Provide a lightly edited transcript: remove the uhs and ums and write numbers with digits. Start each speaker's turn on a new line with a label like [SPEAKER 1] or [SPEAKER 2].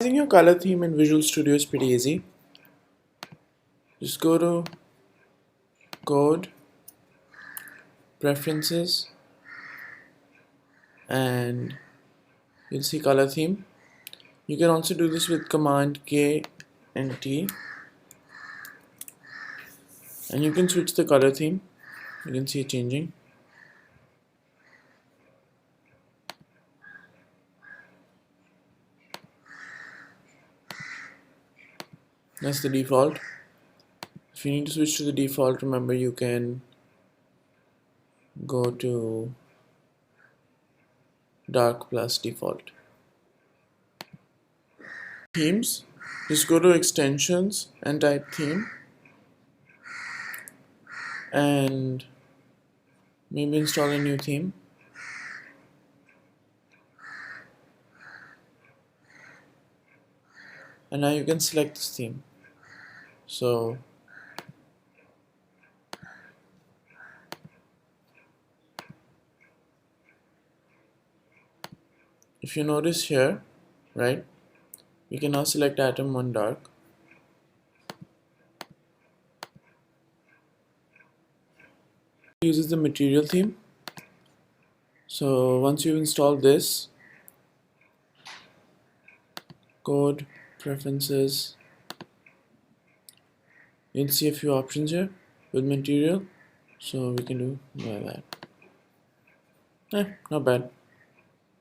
[SPEAKER 1] Using your color theme in Visual Studio is pretty easy. Just go to Code, Preferences, and you'll see Color Theme. You can also do this with Command K and T, and you can switch the color theme. You can see it changing. That's the default. If you need to switch to the default, remember you can go to dark plus default. Themes, just go to extensions and type theme, and maybe install a new theme. And now you can select this theme. So if you notice here, right, we can now select Atom on dark. It uses the material theme. So once you've installed this, Code, Preferences, you'll see a few options here with material. So we can do that. Not bad.